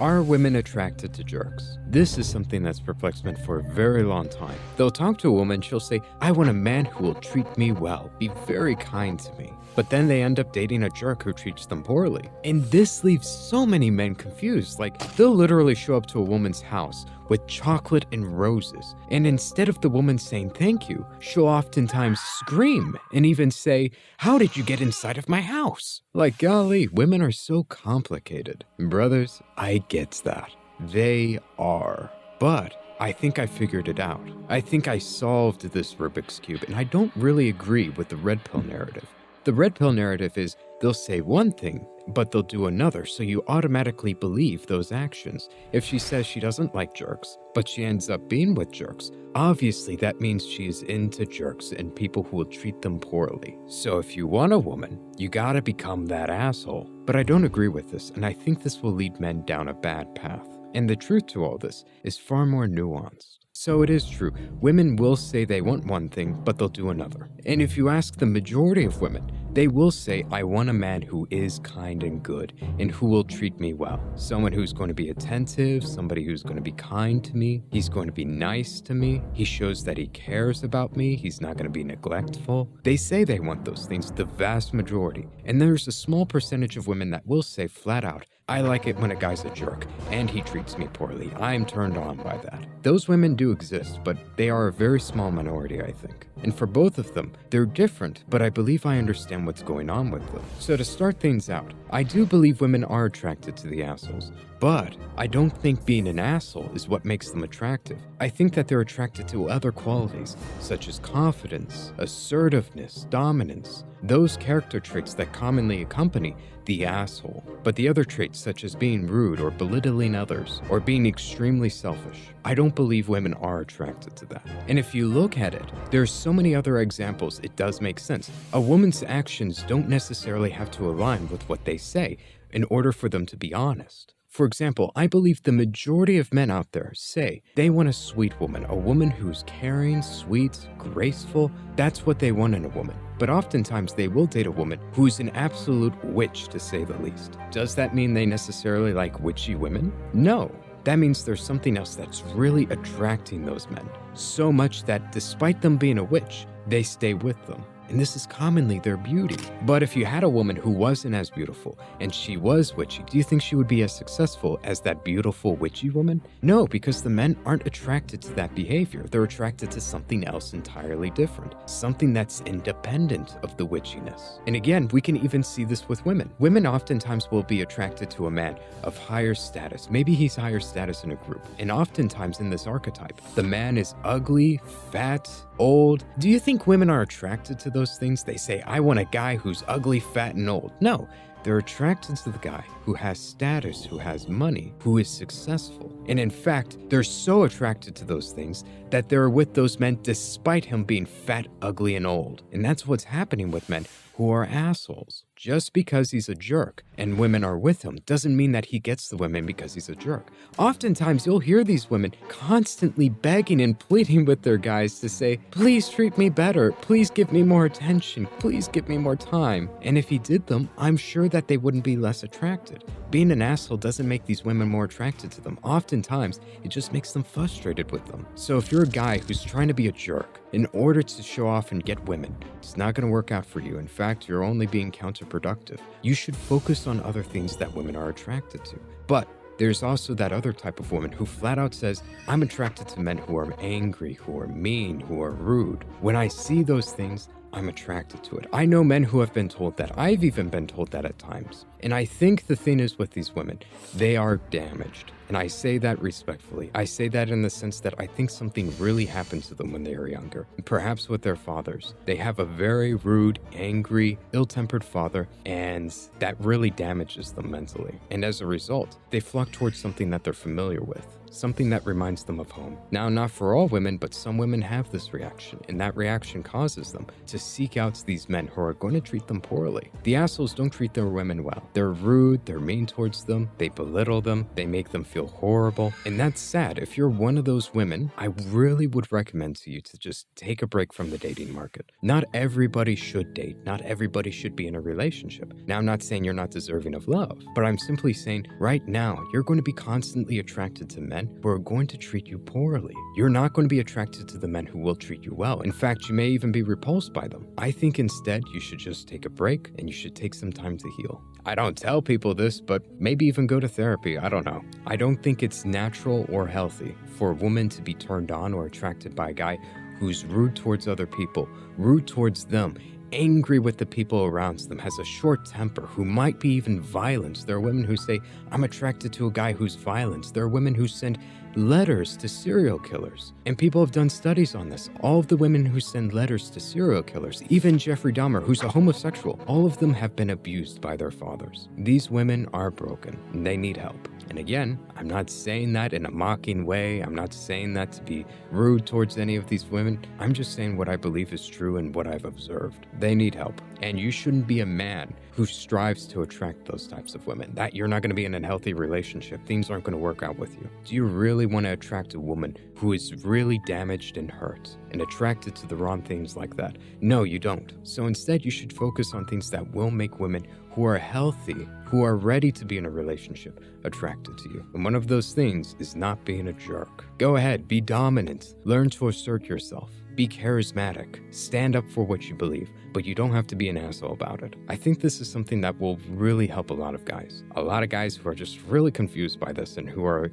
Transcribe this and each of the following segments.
Are women attracted to jerks? This is something that's perplexed men for a very long time. They'll talk to a woman, she'll say, I want a man who will treat me well, be very kind to me. But then they end up dating a jerk who treats them poorly. And this leaves so many men confused. Like, they'll literally show up to a woman's house with chocolate and roses. And instead of the woman saying thank you, she'll oftentimes scream and even say, how did you get inside of my house? Like, golly, women are so complicated. Brothers, I get that. They are. But I think I figured it out. I think I solved this Rubik's Cube, and I don't really agree with the red pill narrative. The red pill narrative is they'll say one thing, but they'll do another, so you automatically believe those actions. If she says she doesn't like jerks, but she ends up being with jerks, obviously that means she is into jerks and people who will treat them poorly. So if you want a woman, you gotta become that asshole. But I don't agree with this, and I think this will lead men down a bad path. And the truth to all this is far more nuanced. So it is true, women will say they want one thing, but they'll do another. And if you ask the majority of women, they will say, I want a man who is kind and good and who will treat me well. Someone who's going to be attentive, somebody who's going to be kind to me. He's going to be nice to me. He shows that he cares about me. He's not going to be neglectful. They say they want those things, the vast majority. And there's a small percentage of women that will say flat out, I like it when a guy's a jerk and he treats me poorly. I'm turned on by that. Those women do exist, but they are a very small minority, I think. And for both of them, they're different, but I believe I understand what's going on with them. So to start things out, I do believe women are attracted to the assholes, but I don't think being an asshole is what makes them attractive. I think that they're attracted to other qualities, such as confidence, assertiveness, dominance, those character traits that commonly accompany the asshole. But the other traits, such as being rude or belittling others, or being extremely selfish, I don't believe women are attracted to that. And if you look at it, there's so many other examples it does make sense. A woman's actions don't necessarily have to align with what they say in order for them to be honest. For example, I believe the majority of men out there say they want a sweet woman, a woman who's caring, sweet, graceful. That's what they want in a woman. But oftentimes they will date a woman who's an absolute witch, to say the least. Does that mean they necessarily like witchy women? No. That means there's something else that's really attracting those men. So much that despite them being a witch, they stay with them. And this is commonly their beauty. But if you had a woman who wasn't as beautiful and she was witchy, do you think she would be as successful as that beautiful witchy woman? No, because the men aren't attracted to that behavior. They're attracted to something else entirely different, something that's independent of the witchiness. And again, we can even see this with women. Women oftentimes will be attracted to a man of higher status. Maybe he's higher status in a group. And oftentimes in this archetype, the man is ugly, fat, old. Do you think women are attracted to those things? They say, I want a guy who's ugly, fat, and old. No, they're attracted to the guy who has status, who has money, who is successful. And in fact, they're so attracted to those things that they're with those men despite him being fat, ugly, and old. And that's what's happening with men who are assholes. Just because he's a jerk and women are with him doesn't mean that he gets the women because he's a jerk. Oftentimes you'll hear these women constantly begging and pleading with their guys to say, please treat me better, please give me more attention, please give me more time. And if he did them, I'm sure that they wouldn't be less attracted. Being an asshole doesn't make these women more attracted to them. Oftentimes, it just makes them frustrated with them. So if you're a guy who's trying to be a jerk in order to show off and get women, it's not going to work out for you. In fact, you're only being counterproductive. You should focus on other things that women are attracted to. But there's also that other type of woman who flat out says, I'm attracted to men who are angry, who are mean, who are rude. When I see those things, I'm attracted to it. I know men who have been told that. I've even been told that at times. And I think the thing is with these women, they are damaged. And I say that respectfully. I say that in the sense that I think something really happened to them when they were younger, perhaps with their fathers. They have a very rude, angry, ill-tempered father, and that really damages them mentally. And as a result, they flock towards something that they're familiar with. something that reminds them of home. Now, not for all women, but some women have this reaction, and that reaction causes them to seek out these men who are going to treat them poorly. The assholes don't treat their women well. They're rude, they're mean towards them, they belittle them, they make them feel horrible, and that's sad. If you're one of those women, I really would recommend to you to just take a break from the dating market. Not everybody should date, not everybody should be in a relationship. Now, I'm not saying you're not deserving of love, but I'm simply saying right now, you're going to be constantly attracted to men who are going to treat you poorly. You're not going to be attracted to the men who will treat you well. In fact, you may even be repulsed by them. I think instead, you should just take a break and you should take some time to heal. I don't tell people this, but maybe even go to therapy. I don't know. I don't think it's natural or healthy for a woman to be turned on or attracted by a guy who's rude towards other people, rude towards them, angry with the people around them, has a short temper, who might be even violent. There are women who say, I'm attracted to a guy who's violent. There are women who send letters to serial killers. And people have done studies on this. All of the women who send letters to serial killers, even Jeffrey Dahmer, who's a homosexual, all of them have been abused by their fathers. These women are broken and they need help. And again, I'm not saying that in a mocking way. I'm not saying that to be rude towards any of these women. I'm just saying what I believe is true and what I've observed. They need help. And you shouldn't be a man who strives to attract those types of women. That you're not going to be in a healthy relationship. Things aren't going to work out with you. Do you really want to attract a woman who is really damaged and hurt and attracted to the wrong things like that? No, you don't. So instead, you should focus on things that will make women who are healthy, who are ready to be in a relationship, attracted to you. And one of those things is not being a jerk. Go ahead, be dominant, learn to assert yourself. Be charismatic, stand up for what you believe, but you don't have to be an asshole about it. I think this is something that will really help a lot of guys. A lot of guys who are just really confused by this and who are,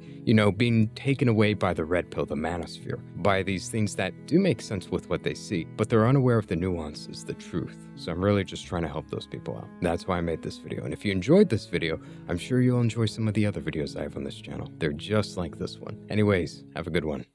being taken away by the red pill, the manosphere, by these things that do make sense with what they see, but they're unaware of the nuances, the truth. So I'm really just trying to help those people out. That's why I made this video. And if you enjoyed this video, I'm sure you'll enjoy some of the other videos I have on this channel. They're just like this one. Anyways, have a good one.